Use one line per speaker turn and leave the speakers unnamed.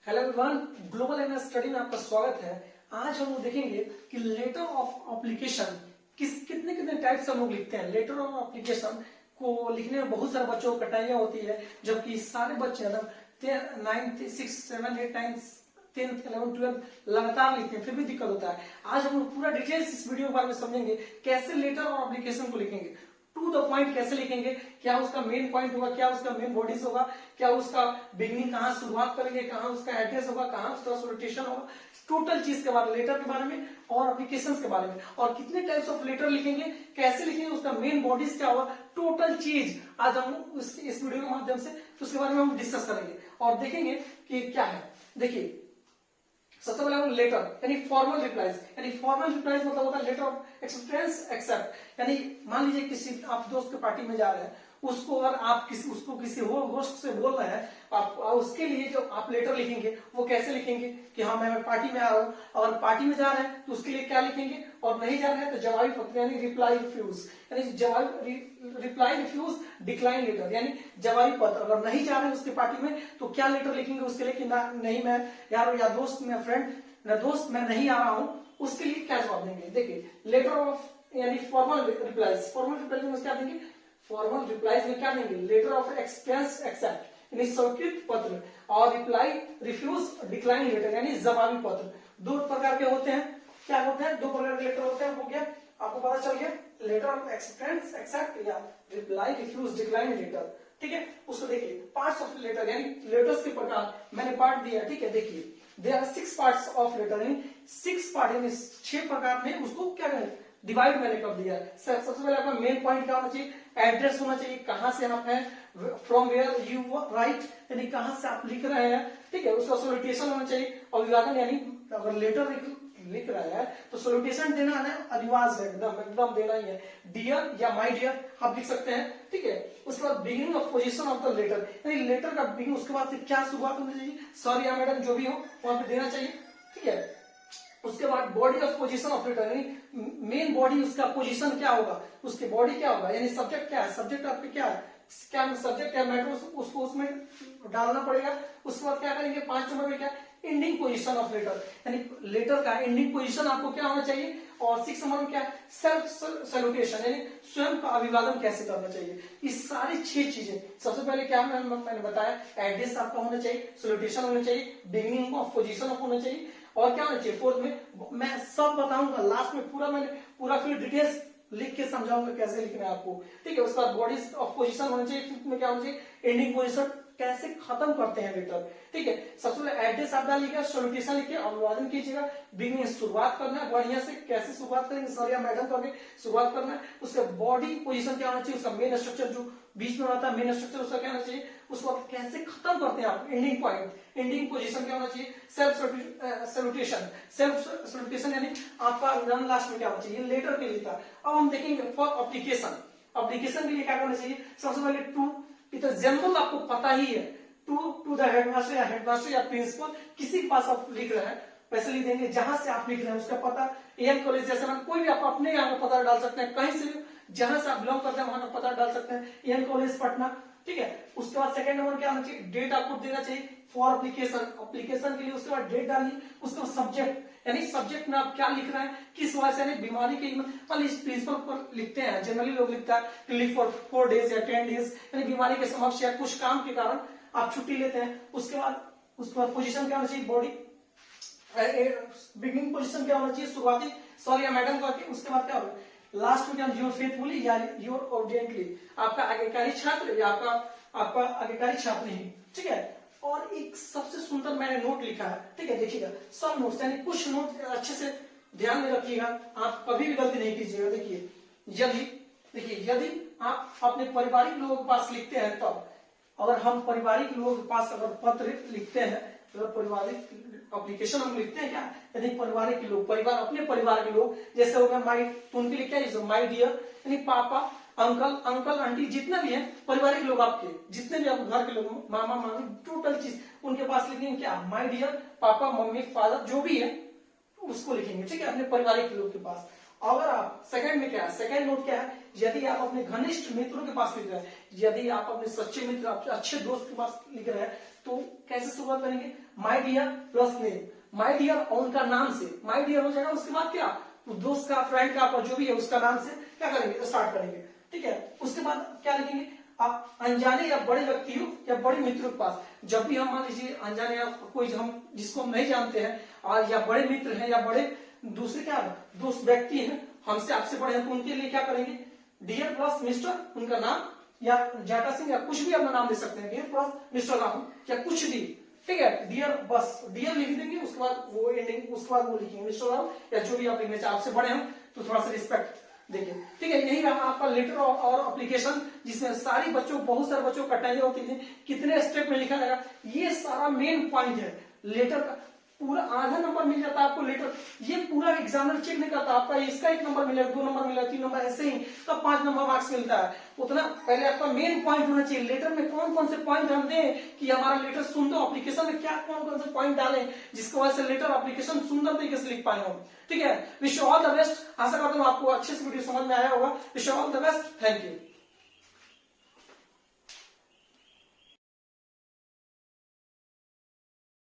Hello everyone, global MS study में आपका स्वागत है। आज हम लोग देखेंगे कि लेटर ऑफ एप्लीकेशन कितने कितने टाइप से हम लोग लिखते हैं। लेटर ऑफ एप्लीकेशन को लिखने में बहुत सारे बच्चों को कठिनाइयां होती है, जबकि सारे बच्चे नाइन्थ 6 7 8 9 10th 11 12 लगातार लिखते हैं, फिर भी दिक्कत होता है। आज हम लोग पूरा डिटेल्स इस वीडियो के बारे में समझेंगे, कैसे लेटर और एप्लीकेशन को लिखेंगे, टू द पॉइंट कैसे लिखेंगे, क्या उसका मेन पॉइंट होगा, क्या उसका मेन बॉडीज होगा, क्या उसका बिगनिंग कहाँ शुरुआत करेंगे, कहाँ उसका एड्रेस होगा, कहाँ उसका सॉल्यूशन होगा, टोटल चीज के बारे में, लेटर के बारे में और एप्लीकेशन के बारे में, और कितने टाइप्स ऑफ लेटर लिखेंगे, कैसे लिखेंगे, उसका मेन बॉडीज क्या होगा, टोटल चीज आज हम इस वीडियो के माध्यम से उसके बारे में हम डिस्कस करेंगे और देखेंगे कि क्या है। देखिए, सबसे पहले हम लेटर यानी फॉर्मल रिप्लाईज, यानी फॉर्मल रिप्लाईज मतलब होता है लेटर ऑफ एक्सेप्टेंस एक्सेप्ट। यानी मान लीजिए किसी आप दोस्त के पार्टी में जा रहे हैं, उसको अगर आप किसी होस्ट से बोल रहे हैं, आप उसके लिए जो आप लेटर लिखेंगे वो कैसे लिखेंगे कि हाँ मैं पार्टी में आ रहा हूँ। और पार्टी में जा रहे हैं तो उसके लिए क्या लिखेंगे, और नहीं जा रहे हैं तो जवाबी पत्र यानी रिप्लाई रिफ्यूज, यानी रिप्लाई रिफ्यूज डिक्लाइन लेटर, यानी जवाबी पत्र। अगर नहीं जा रहे हैं उसके पार्टी में तो क्या लेटर लिखेंगे उसके लिए कि नहीं मैं यार या दोस्त मैं फ्रेंड मैं दोस्त मैं नहीं आ रहा हूँ, उसके लिए क्या जवाब देंगे। देखिए, लेटर ऑफ यानी फॉर्मल रिप्लाईज, फॉर्मल रिप्लाईज में क्या देंगे, फॉर्मल रिप्लाईज में क्या देंगे, लेटर ऑफ एक्सपेंस एक्सेप्ट यानी स्वीकृत पत्र, और रिप्लाई रिफ्यूज डिक्लाइन लेटर यानी जवाबी पत्र। दो प्रकार के होते हैं, क्या होते हैं, दो प्रकार के लेटर होते हैं। हो गया, आपको पता चल गया, लेटर ऑफ एक्सेप्टेंस एक्सेप्ट या रिप्लाई रिफ्यूज डिक्लाइन लेटर। ठीक है, उसको देखिए, पार्ट्स ऑफ लेटर यानी लेटर्स के प्रकार मैंने पार्ट दिया। ठीक है, देखिए there are 6 parts of letter, यानी 6 पार्ट यानी 6 प्रकार में उसको क्या करें डिवाइड मैंने कर दिया है। सबसे पहले आपका मेन पॉइंट क्या होना चाहिए, एड्रेस होना चाहिए, कहां से आप हैं, फ्रॉम वेयर यू राइट यानी कहां से आप लिख रहे हैं। ठीक है, उसका सॉल्यूशन होना चाहिए, अभिवादन यानी अगर लेटर लिख रहा है तो सॉल्यूशन देना है, अधिवास है, एकदम देना ही है। डियर या माय डियर आप लिख सकते हैं। ठीक है, उसके बाद beginning of position of the letter, यानी लेटर का बिगिनिंग, उसके बाद से क्या शुरुआत होनी चाहिए, सर या मैडम जो भी हो वहां पे देना चाहिए। ठीक है, उसके बाद body of position of letter यानी मेन बॉडी उसका पोजीशन क्या होगा, उसकी बॉडी क्या होगा, यानी सब्जेक्ट क्या है, सब्जेक्ट आपके क्या है, क्या सब्जेक्ट क्या मैटर उसको उसमें डालना पड़ेगा। उसके बाद क्या करेंगे, 5 नंबर में क्या, एंडिंग पोजीशन ऑफ लेटर, यानी लेटर का एंडिंग पोजीशन आपको क्या होना चाहिए। और 6 नंबर में क्या, सेल्फ सैल्यूटेशन यानी स्वयं का अभिवादन कैसे करना चाहिए। इस सारी 6 चीजें, सबसे पहले क्या मैंने बताया, एड्रेस आपका होना चाहिए, सैल्यूटेशन होना चाहिए, बिगिनिंग ऑफ पोजीशन ऑफ होना चाहिए, और क्या होना चाहिए, फोर्थ में मैं सब बताऊंगा लास्ट में, पूरा फिर डिटेल्स लिख के समझाऊंगा कैसे लिखना है आपको। ठीक है, उसके बाद बॉडी ऑफ पोजीशन होना चाहिए, फिफ्थ में क्या होना चाहिए, एंडिंग पोजीशन कैसे खत्म करते हैं लेटर। ठीक है, सबसे पहले एड्रेस आप डालिएगा, सॉल्यूशन लिखिए, अभिवादन कीजिएगा, बिगिनिंग शुरुआत करना है बढ़िया से, कैसे शुरुआत करेंगे, सर या मैडम करके शुरुआत करना है। उसके बॉडी पोजीशन क्या होना चाहिए, उसका मेन स्ट्रक्चर जो बीच में रहता है मेन स्ट्रक्चर उसका क्या होना चाहिए, उसको कैसे खत्म करते हैं आप, एंडिंग पॉइंट, एंडिंग पोजीशन क्या होना चाहिए, सेल्फ सैल्यूटेशन, सेल्फ सैल्यूटेशन यानी आपका अभिवादन लास्ट में क्या होना चाहिए, लेटर के लिए था। अब हम देखेंगे फॉर एप्लीकेशन, एप्लीकेशन के लिए क्या करना चाहिए, सबसे पहले टू, तो जनरल आपको पता ही है, टू द हेडमास्टर या हेडमास्टर या प्रिंसिपल, किसी के पास आप लिख रहे हैं वैसे लिख देंगे, जहां से आप लिख रहे हैं उसका पता, एएन कॉलेज जैसे कोई भी आप अपने यहाँ का पता डाल सकते हैं, कहीं से भी जहां से आप बिलोंग करते हैं वहां का पता डाल सकते हैं, एएन कॉलेज पटना। ठीक है, उसके बाद सेकंड नंबर क्या होना चाहिए, डेट आपको देना चाहिए फॉर एप्लीकेशन के लिए। उसके बाद डेट डालिए, उसके बाद सब्जेक्ट यानी सब्जेक्ट में आप क्या लिख रहे हैं, किस वजह से, यानी बीमारी के प्रिंसिपल पर लिखते हैं, जनरली लोग लिखता है लीव फॉर 4 डेज या 10 डेज, यानी बीमारी के समक्ष या कुछ काम के कारण आप छुट्टी लेते हैं। उसके बाद पोजीशन क्या होना चाहिए, बॉडी बिगिनिंग पोजीशन क्या होना चाहिए, शुरुआती सर या मैडम करके। उसके बाद क्या होगा, लास्ट में क्या, योर फेथफुली या योर ऑब्डिएंटली, आपका आज्ञाकारी छात्र या आपका आज्ञाकारी छात्र नहीं। ठीक है, और एक सबसे सुंदर मैंने नोट लिखा है। ठीक है, देखिएगा सब नोट्स यानी कुछ नोट अच्छे से ध्यान में रखिएगा, आप कभी भी गलती नहीं कीजिएगा। देखिए यदि आप अपने पारिवारिक लोगों के पास लिखते हैं, तब अगर हम पारिवारिक लोगों के पास अगर पत्र लिखते हैं, अगर पारिवारिक एप्लीकेशन हम लिखते हैं क्या, यदि पारिवारिक लोग, परिवार अपने परिवार के लोग, जैसे हो गया माई, तो उनके लिए क्या, माई डियर यानी पापा अंकल आंटी जितने भी हैं पारिवारिक लोग, आपके जितने भी आप घर के लोग, मामा मामी, टोटल चीज उनके पास लिखेंगे क्या, my dear papa mummy father जो भी है उसको लिखेंगे। ठीक है, अपने पारिवारिक लोग के पास। अगर आप सेकंड में क्या है, सेकंड नोट क्या है, यदि आप अपने घनिष्ठ मित्रों के पास लिख रहे हैं, यदि आप अपने सच्चे मित्र अच्छे दोस्त के पास लिख रहे हैं, तो कैसे शुरुआत करेंगे, my dear plus name, my dear और उनका नाम से, माय डियर हो जाएगा, उसके बाद क्या, दोस्त का, फ्रेंड का, जो भी है उसका नाम से क्या करेंगे, स्टार्ट करेंगे, ठीक है। उसके बाद क्या लिखेंगे, आप अनजाने या बड़े व्यक्तियों या बड़े मित्रों के पास, जब भी हम मान लीजिए अनजाने या कोई हम जिसको हम नहीं जानते हैं और या बड़े मित्र हैं या बड़े दूसरे क्या दोस्त व्यक्ति हैं हमसे आपसे बड़े हैं, तो उनके लिए क्या करेंगे, डियर प्लस मिस्टर उनका नाम या जाटा सिंह या कुछ भी अपना नाम दे सकते हैं, डियर प्लस मिस्टर राहुल या कुछ भी, ठीक है, डियर बस डियर लिख देंगे, उसके बाद वो एंडिंग, उसके बाद वो लिखेंगे मिस्टर राहुल या जो भी आप लिखने चाहे, आपसे बड़े हम तो थोड़ा सा रिस्पेक्ट देखिए, ठीक है। यही रहा आपका लेटर और एप्लीकेशन, जिसमें सारी बच्चों, बहुत सारे बच्चों को कठिनाई होती है, कितने स्टेप में लिखा जाएगा, ये सारा मेन पॉइंट है लेटर का। पूरा आधा नंबर मिल जाता है आपको लेटर, ये पूरा एग्जामिनर चेक नहीं करता आपका इसका 1 नंबर मिलेगा, 2 नंबर मिलेगा, 3 नंबर, ऐसे ही तब 5 नंबर मार्क्स मिलता है। उतना पहले आपका मेन पॉइंट होना चाहिए लेटर में, कौन कौन से पॉइंट हम दें कि हमारा लेटर सुंदर, एप्लीकेशन में क्या कौन कौन से पॉइंट डालें जिसकी वजह से लेटर एप्लीकेशन सुंदर तरीके से लिख पाए हम, ठीक है। Wish you all the best, आशा करता हूँ आपको अच्छे से वीडियो समझ में आया होगा। Wish you all the best, thank you.